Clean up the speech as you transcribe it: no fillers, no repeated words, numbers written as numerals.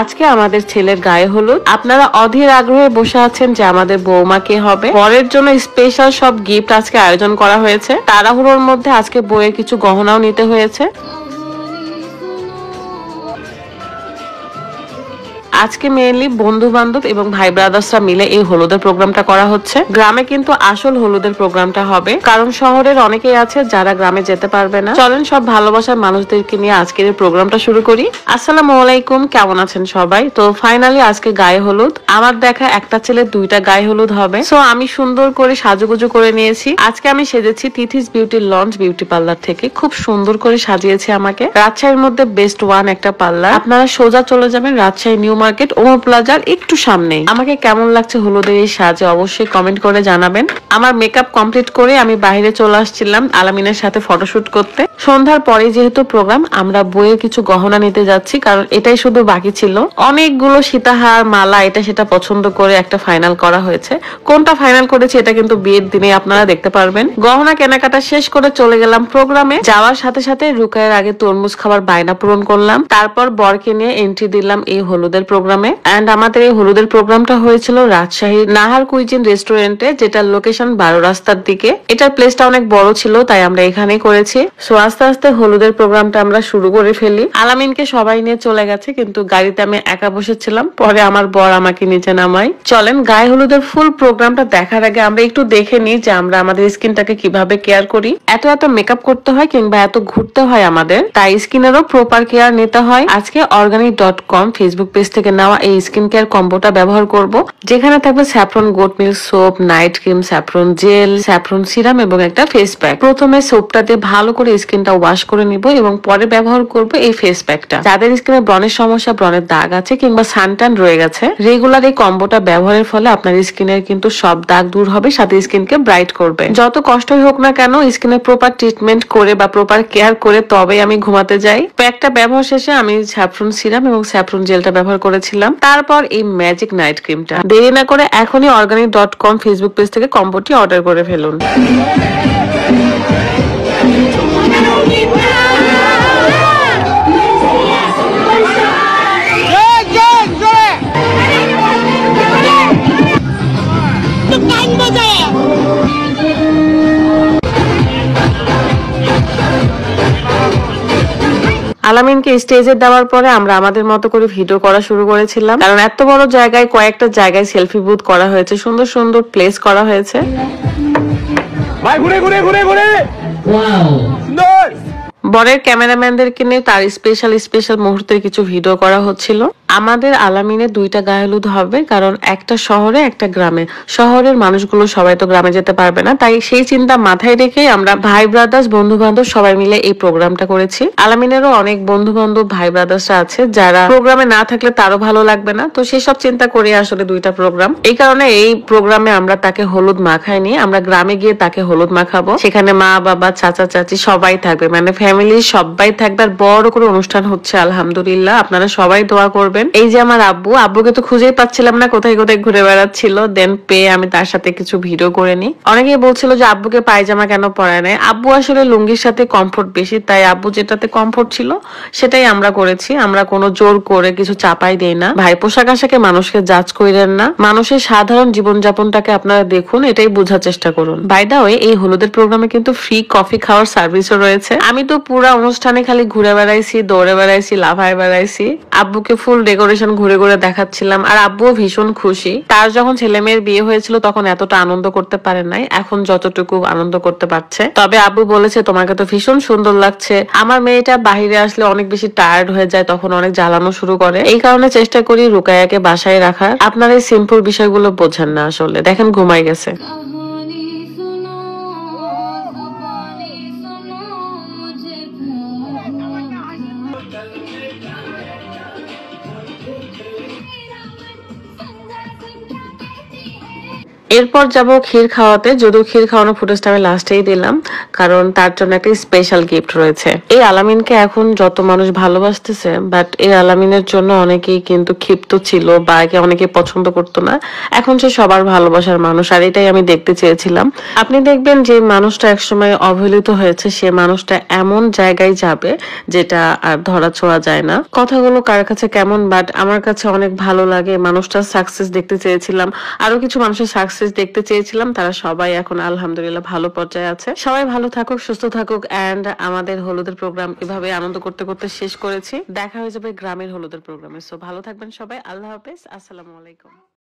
আজকে আমাদের ছেলের গায়ে হলুদ। আপনারা অধীর আগ্রহে বসে আছেন যে আমাদের বৌমা কে হবে। বরের জন্য স্পেশাল সব গিফট আজকে আয়োজন করা হয়েছে। তাড়াহুড়োর মধ্যে আজকে বউয়ের কিছু গহনাও নিতে হয়েছে। আজকে মেইনলি বন্ধু বান্ধব এবং ভাই ব্রাদার্সরা মিলে এই হলুদের প্রোগ্রামটা করা হচ্ছে। গ্রামে কিন্তু আসল হলুদের প্রোগ্রামটা হবে, কারণ শহরের অনেকেই আছে যারা গ্রামে যেতে পারবে না। চলেন সব ভালোবাসার মানুষদেরকে নিয়ে আজকের এই প্রোগ্রামটা শুরু করি। আসসালামু আলাইকুম, কেমন আছেন সবাই? তো ফাইনালি আজকে গায়ে হলুদ। আমার দেখা একটা ছেলে দুইটা গায়ে হলুদ হবে। সো আমি সুন্দর করে সাজুগুজু করে নিয়েছি। আজকে আমি সেজেছি তিথিস বিউটি লঞ্চ বিউটি পার্লার থেকে। খুব সুন্দর করে সাজিয়েছে আমাকে। রাজশাহীর মধ্যে বেস্ট ওয়ান একটা পার্লার। আপনারা সোজা চলে যাবেন রাজশাহী নিউ মার্কেট ওমর প্লাজার একটু সামনেই। আমাকে কেমন লাগছে হলুদের এই সাজে অবশ্যই কমেন্ট করে জানাবেন। আমার মেকআপ কমপ্লিট করে আমি বাইরে চলে আসছিলাম আলামিনের সাথে ফটোশুট করতে। সন্ধ্যার পরে যেহেতু প্রোগ্রাম, আমরা বইয়ের কিছু গহনা নিতে যাচ্ছি, কারণ এটাই শুধু বাকি ছিল। অনেকগুলো সীতাহার মালা এটা সেটা পছন্দ করে একটা ফাইনাল করা হয়েছে। কোনটা ফাইনাল করেছে এটা কিন্তু বিয়ের দিনে আপনারা দেখতে পারবেন। গহনা কেনাকাটা শেষ করে চলে গেলাম প্রোগ্রামে। যাওয়ার সাথে সাথে রুকায়ের আগে তরমুজ খাবার বায়না পূরণ করলাম। তারপর বরকে নিয়ে এন্ট্রি দিলাম এই হলুদের প্রোগ্রামে। এন্ড আমাদের এই হলুদের প্রোগ্রামটা হয়েছিল রাজশাহীর নাহার কুইজিন রেস্টুরেন্টে, যেটার লোকেশন 12 রাস্তার দিকে। এটার প্লেসটা অনেক বড় ছিল, তাই আমরা এখানেই করেছি। সো আস্তে আস্তে হলুদের প্রোগ্রামটা আমরা শুরু করে ফেলি। আলামিনকে সবাই নিয়ে চলে গেছে, কিন্তু গাড়িতে আমি একা বসেছিলাম। পরে আমার বর আমাকে নিচে নামায়। চলেন গায়ে হলুদের ফুল প্রোগ্রামটা দেখার আগে আমরা একটু দেখে নিই যে আমরা আমাদের স্কিনটাকে কিভাবে কেয়ার করি। এত মেকআপ করতে হয় কিংবা এত ঘুরতে হয় আমাদের, তাই স্কিনেরও প্রপার কেয়ার নিতে হয়। আজকে organic.com ফেসবুক পেজ থেকে নেওয়া এই স্কিন কেয়ার কম্বোটা ব্যবহার করব, যেখানে থাকবে saffron goat milk soap, night cream, saffron gel, saffron serum এবং একটা ফেস প্যাক। প্রথমে সোপটা দিয়ে ভালো করে স্কিনটা ওয়াশ করে নিব এবং পরে ব্যবহার করব এই ফেস প্যাকটা। যাদের স্কিনে ব্রণের সমস্যা, ব্রণের দাগ আছে কিংবা সানট্যান রয়ে গেছে, রেগুলার এই কম্বোটা ব্যবহারের ফলে আপনার স্কিনের কিন্তু সব দাগ দূর হবে, সাথে স্কিনকে ব্রাইট করবে। যত কষ্টই হোক না কেন, স্কিনের প্রপার ট্রিটমেন্ট করে বা প্রপার কেয়ার করে তবে আমি ঘুমাতে যাই। প্যাকটা ব্যবহার শেষে আমি স্যাফরন সিরাম এবং স্যাফরন জেলটা ব্যবহার করেছিলাম। তারপর এই ম্যাজিক নাইট ক্রিমটা। দেরি না করে এখনই organic.com ফেসবুক পেজ থেকে কম্বোটি অর্ডার করে ফেলুন। আলামিনকে স্টেজে দেওয়ার পরে আমরা আমাদের মতো করে ভিডিও করা শুরু করেছিলাম, কারণ এত বড় জায়গায় কয়েকটা জায়গায় সেলফি বুথ করা হয়েছে, সুন্দর সুন্দর প্লেস করা হয়েছে। ভাই ঘুরে ঘুরে ঘুরে ঘুরে ওয়াও সুন্দর। বরের ক্যামেরাম্যানদেরকে নিয়ে তার স্পেশাল মুহূর্তের কিছু ভিডিও করা হচ্ছিল। আমাদের আলামিনের দুইটা গায়ে হলুদ হবে, কারণ একটা শহরে একটা গ্রামে। শহরের মানুষগুলো সবাই তো গ্রামে যেতে পারবে না, তাই সেই চিন্তা মাথায় রেখে আমরা ভাই ব্রাদার্স বন্ধু বান্ধব সবাই মিলে এই প্রোগ্রামটা করেছি। আলামিনেরও অনেক বন্ধু বান্ধব ভাই ব্রাদার্সরা আছে যারা প্রোগ্রামে না থাকলে তারও ভালো লাগবে না, তো সেই সব চিন্তা করে আসলে দুইটা প্রোগ্রাম। এই কারণে এই প্রোগ্রামে আমরা তাকে হলুদ মাখাইনি, আমরা গ্রামে গিয়ে তাকে হলুদ মাখাবো। সেখানে মা বাবা চাচা চাচি সবাই থাকবে, মানে ফ্যামিলির সবাই থাকবে। আর বড় করে অনুষ্ঠান হচ্ছে আলহামদুলিল্লাহ। আপনারা সবাই দোয়া করবেন। এই যে আমার আব্বুকে তো খুঁজেই পাচ্ছিলাম না, কোথায় কোথায় ঘুরে বেড়াচ্ছিল। দেন পেয়ে আমি তার সাথে কিছু ভিডিও করে নিই। অনেকেই বলছিল যে আব্বুকে পায়জামা কেন পরায় নাই। আব্বু আসলে লুঙ্গির সাথে কমফোর্ট বেশি, তাই আব্বু যেটাতে কমফোর্ট ছিল সেটাই আমরা করেছি। আমরা কোনো জোর করে কিছু চাপাই দেই না। ভাই পোশাক আশাকে মানুষকে জাজ করেন না, মানুষের সাধারণ জীবনযাপনটাকে আপনারা দেখুন, এটাই বোঝার চেষ্টা করুন। বাই দা ওয়ে, এই হলুদের প্রোগ্রামে কিন্তু ফ্রি কফি খাওয়ার সার্ভিসও রয়েছে। আমি তো পুরা অনুষ্ঠানে খালি ঘুরে বেড়াইছি, দৌড়ে বেড়াইছি, লাফায় বেড়াইছি। আব্বুকে ফুল ডেকোরেশন ঘুরে ঘুরে দেখাচ্ছিলাম, আর আব্বুও ভীষণ খুশি। তার যখন ছেলে মেয়ের বিয়ে হয়েছিল তখন এতটা আনন্দ করতে পারে নাই, এখন যতটুকু আনন্দ করতে পারছে। তবে আব্বু বলেছে তোমাকে তো ভীষণ সুন্দর লাগছে। আমার মেয়েটা বাহিরে আসলে অনেক বেশি টায়ার্ড হয়ে যায়, তখন অনেক জ্বালানো শুরু করে। এই কারণে চেষ্টা করি রুকায়াকে বাসায় রাখার। আপনারা এই সিম্পল বিষয়গুলো বোঝেন না আসলে। দেখেন ঘুমাই গেছে। এরপর যাব ক্ষীর খাওয়াতে, যদিও ক্ষীর খাওয়ানো ফুটেজটা আমি লাস্টেই দিলাম, কারণ তার জন্য একটা স্পেশাল গিফট রয়েছে। এই আলামিনকে এখন যত মানুষ ভালোবাসতেছে, বাট এই আলামিনের জন্য অনেকেই কিন্তু ক্ষিপ্ত ছিল বা একে অনেকে পছন্দ করতো না। এখন সে সবার ভালোবাসার মানুষ, আর এটাই আমি দেখতে চেয়েছিলাম। আপনি দেখবেন যে মানুষটা একসময় অবহেলিত হয়েছে, সে মানুষটা এমন জায়গায় যাবে যেটা আর ধরা ছোঁয়া যায় না। কথাগুলো কার কাছে কেমন, বাট আমার কাছে অনেক ভালো লাগে। মানুষটার সাকসেস দেখতে চেয়েছিলাম, আরো কিছু মানুষের সাকসেস দেখতে চেয়েছিলাম, তারা সবাই এখন আলহামদুলিল্লাহ ভালো পর্যায়ে আছে। সবাই ভালো থাকুক, সুস্থ থাকুক। এন্ড আমাদের হলুদের প্রোগ্রাম এভাবে আনন্দ করতে করতে শেষ করেছি। দেখা হয়ে যাবে গ্রামের হলুদের প্রোগ্রামে। সো ভালো থাকবেন সবাই। আল্লাহ হাফেজ, আসসালামু আলাইকুম।